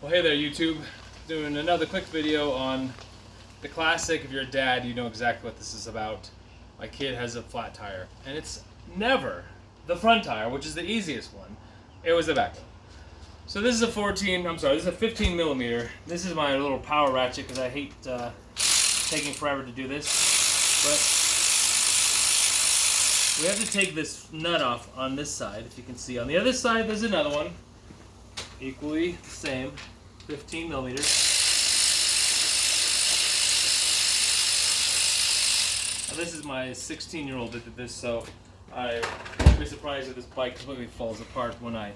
Well, hey there, YouTube. Doing another quick video on the classic. If you're a dad, you know exactly what this is about. My kid has a flat tire, and it's never the front tire, which is the easiest one. It was the back one. So this is a 15 millimeter. This is my little power ratchet because I hate taking forever to do this. But we have to take this nut off on this side, if you can see. On the other side, there's another one. Equally the same, 15 millimeters. Now this is my 16-year-old that did this, so I won't be surprised if this bike completely falls apart when I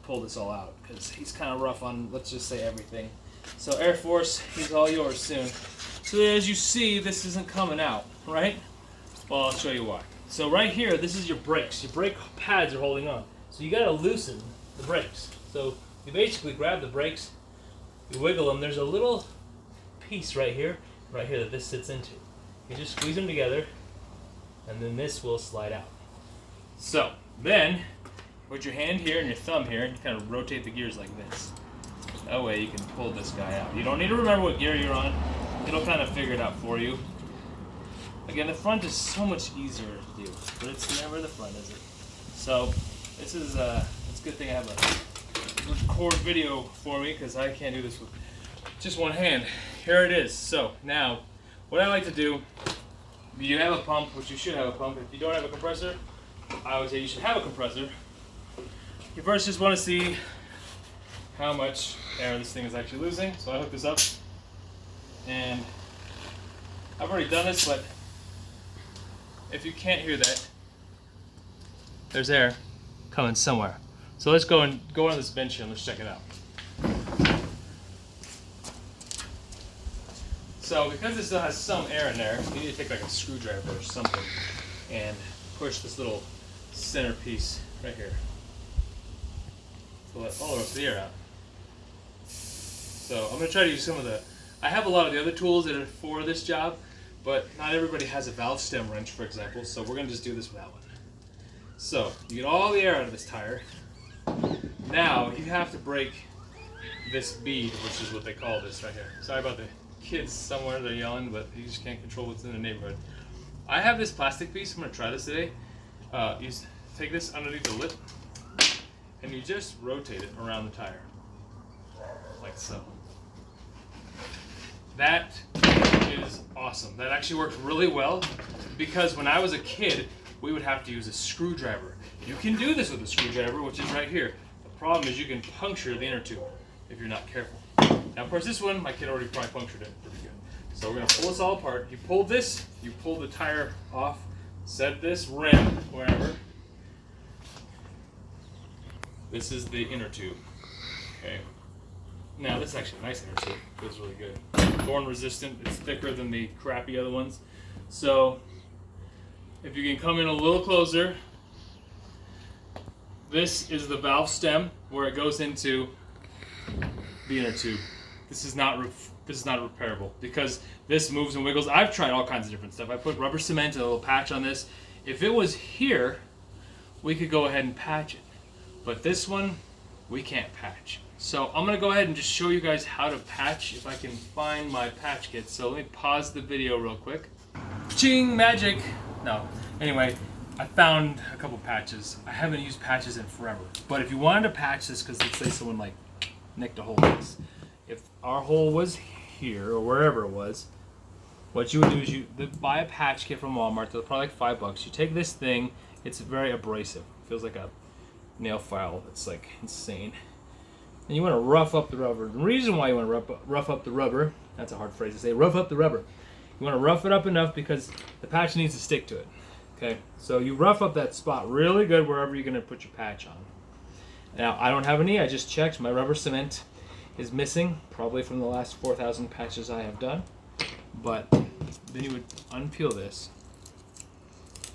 pull this all out, because he's kind of rough on, let's just say, everything. So Air Force, he's all yours soon. So as you see, this isn't coming out, right? Well, I'll show you why. So right here, this is your brakes. Your brake pads are holding on. So you gotta loosen the brakes. So you basically grab the brakes, you wiggle them. There's a little piece right here that this sits into. You just squeeze them together, and then this will slide out. So then, put your hand here and your thumb here, and you kind of rotate the gears like this. That way you can pull this guy out. You don't need to remember what gear you're on. It'll kind of figure it out for you. Again, the front is so much easier to do, but it's never the front, is it? So this is it's a good thing I have a record video for me, because I can't do this with just one hand. Here it is. So now, what I like to do, you have a pump, which you should have a pump. If you don't have a compressor, I would say you should have a compressor. You first just want to see how much air this thing is actually losing. So I hook this up, and I've already done this, but if you can't hear that, there's air coming somewhere. So let's go on this bench here and let's check it out. So because it still has some air in there, you need to take like a screwdriver or something and push this little center piece right here to let all the rest of the air out. So I'm going to try to use some of I have a lot of the other tools that are for this job, but not everybody has a valve stem wrench, for example, so we're going to just do this without one. So you get all the air out of this tire. Now you have to break this bead, which is what they call this right here. Sorry about the kids somewhere, they're yelling, but you just can't control what's in the neighborhood. I have this plastic piece. I'm going to try this today. You take this underneath the lip, and you just rotate it around the tire, like so. That is awesome. That actually works really well, because when I was a kid, we would have to use a screwdriver. You can do this with a screwdriver, which is right here. The problem is you can puncture the inner tube if you're not careful. Now, of course, this one, my kid already probably punctured it pretty good. So we're going to pull this all apart. You pull this, you pull the tire off, set this rim wherever. This is the inner tube. Okay. Now, this is actually a nice inner tube. It feels really good. Thorn resistant. It's thicker than the crappy other ones. So if you can come in a little closer, this is the valve stem where it goes into the inner tube. This is not repairable because this moves and wiggles. I've tried all kinds of different stuff. I put rubber cement and a little patch on this. If it was here, we could go ahead and patch it. But this one, we can't patch. So I'm going to go ahead and just show you guys how to patch if I can find my patch kit. So let me pause the video real quick. Ching! Magic! No. Anyway, I found a couple patches. I haven't used patches in forever. But if you wanted to patch this, because let's say someone like nicked a hole in this. If our hole was here or wherever it was, what you would do is you buy a patch kit from Walmart. They're probably like $5. You take this thing. It's very abrasive. It feels like a nail file. It's like insane. And you want to rough up the rubber. The reason why you want to rough up the rubber, that's a hard phrase to say, rough up the rubber. You want to rough it up enough because the patch needs to stick to it. Okay, so you rough up that spot really good wherever you're going to put your patch on. Now, I don't have any. I just checked. My rubber cement is missing, probably from the last 4,000 patches I have done. But then you would unpeel this,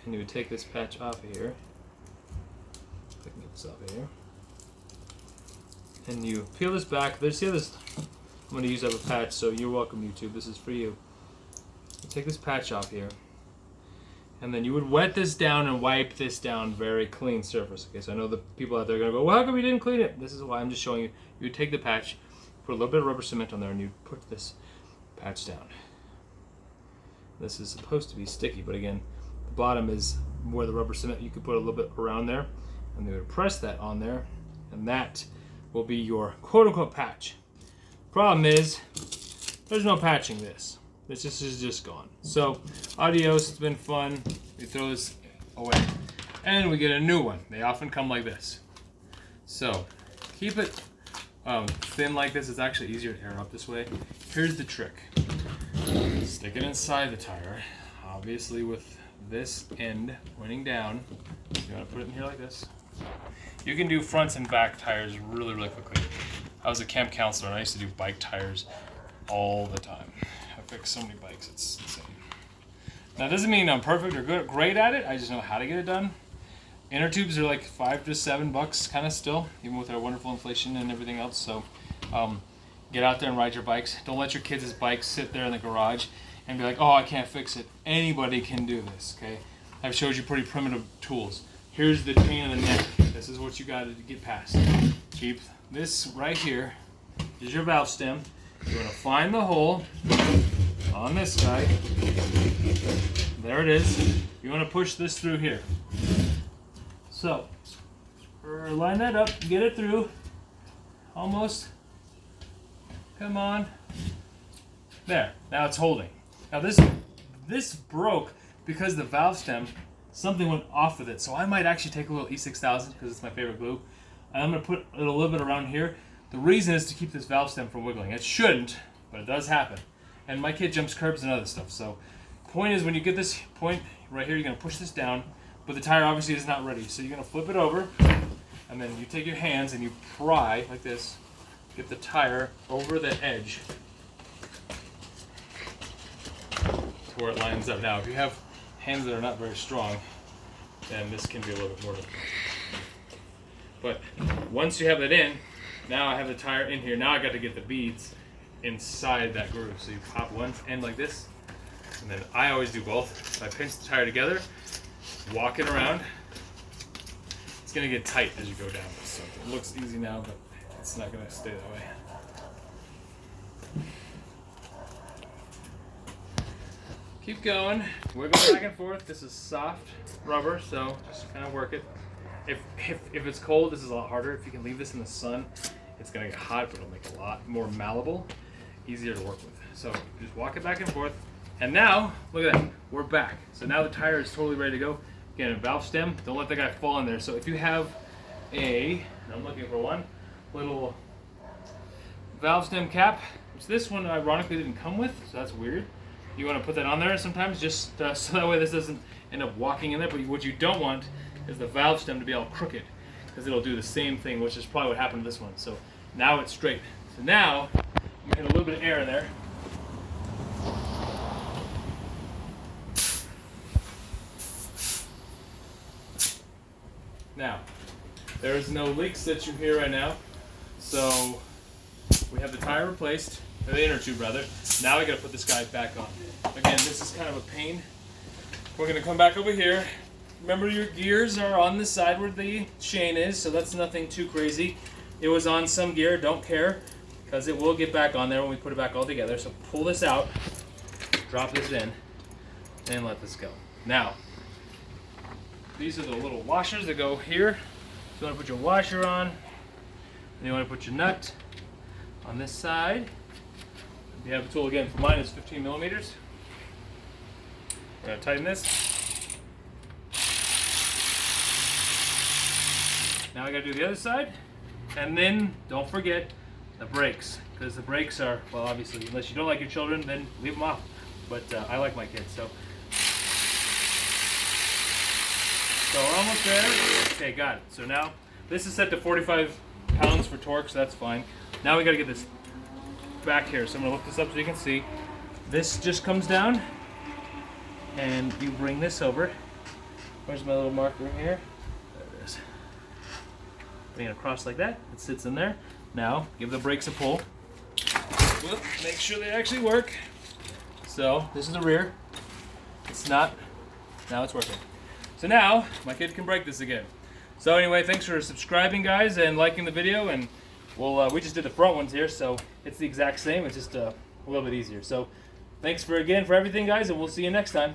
and you would take this patch off of here. If I can get this off of here. And you peel this back. See how this? I'm going to use up a patch, so you're welcome, YouTube. This is for you. You take this patch off here, and then you would wet this down and wipe this down very clean surface. Okay, so I know the people out there are going to go, well, how come you didn't clean it? This is why I'm just showing you. You would take the patch, put a little bit of rubber cement on there, and you put this patch down. This is supposed to be sticky, but again, the bottom is where the rubber cement, you could put a little bit around there, and they would press that on there, and that will be your quote-unquote patch. Problem is, there's no patching this. This is just gone. So, adios, it's been fun. We throw this away, and we get a new one. They often come like this. So, keep it thin like this. It's actually easier to air up this way. Here's the trick. Stick it inside the tire, obviously with this end pointing down. You want to put it in here like this. You can do fronts and back tires really, really quickly. I was a camp counselor and I used to do bike tires all the time. I fixed so many bikes, it's insane. Now, it doesn't mean I'm perfect or great at it. I just know how to get it done. Inner tubes are like $5 to $7 kind of still, even with our wonderful inflation and everything else. So get out there and ride your bikes. Don't let your kids' bikes sit there in the garage and be like, oh, I can't fix it. Anybody can do this, okay? I've showed you pretty primitive tools. Here's the pain in the neck. This is what you got to get past. Keep this right here. This is your valve stem. You're going to find the hole on this guy. There it is. You want to push this through here. So, line that up, get it through. Almost. Come on. There. Now it's holding. Now this broke because the valve stem, something went off with it. So I might actually take a little E6000 because it's my favorite glue. And I'm going to put it a little bit around here. The reason is to keep this valve stem from wiggling. It shouldn't, but it does happen. And my kid jumps curbs and other stuff. So point is, when you get this point right here, you're going to push this down. But the tire obviously is not ready. So you're going to flip it over. And then you take your hands and you pry like this. Get the tire over the edge to where it lines up. Now, if you have hands that are not very strong, then this can be a little bit more difficult. But once you have it in, now I have the tire in here. Now I got to get the beads inside that groove. So you pop one end like this, and then I always do both. So I pinch the tire together, walk it around. It's going to get tight as you go down this. So it looks easy now, but it's not going to stay that way. Keep going. Wiggle back and forth. This is soft rubber, so just kind of work it. If it's cold, this is a lot harder. If you can leave this in the sun, it's going to get hot, but it'll make it a lot more malleable, easier to work with. So just walk it back and forth. And now, look at that. We're back. So now the tire is totally ready to go. Again, a valve stem. Don't let the guy fall in there. So if you have I'm looking for one, little valve stem cap, which this one ironically didn't come with, so that's weird. You want to put that on there sometimes just so that way this doesn't end up walking in there. But what you don't want is the valve stem to be all crooked, because it'll do the same thing, which is probably what happened to this one. So now it's straight. So now I'm going to get a little bit of air in there. Now, there's no leaks that you hear right now. So we have the tire replaced, or the inner tube rather. Now I got to put this guy back on. Again, this is kind of a pain. We're going to come back over here. Remember, your gears are on the side where the chain is, so that's nothing too crazy. It was on some gear, don't care, because it will get back on there when we put it back all together. So pull this out, drop this in, and let this go. Now, these are the little washers that go here. So you want to put your washer on, and you want to put your nut on this side. If you have a tool, again, for mine is 15 millimeters. We're going to tighten this. Now I got to do the other side, and then don't forget the brakes, because the brakes are, well, obviously, unless you don't like your children, then leave them off. But I like my kids, so. So we're almost there. Okay, got it. So now this is set to 45 pounds for torque, so that's fine. Now we got to get this back here. So I'm going to lift this up so you can see. This just comes down, and you bring this over. Where's my little marker here? There it is. Bring it across like that. It sits in there. Now give the brakes a pull. Whoop, make sure they actually work. So this is the rear. It's not. Now it's working. So now my kid can brake this again. So anyway, thanks for subscribing, guys, and liking the video, and well, we just did the front ones here, so it's the exact same. It's just a little bit easier. So thanks for everything, guys, and we'll see you next time.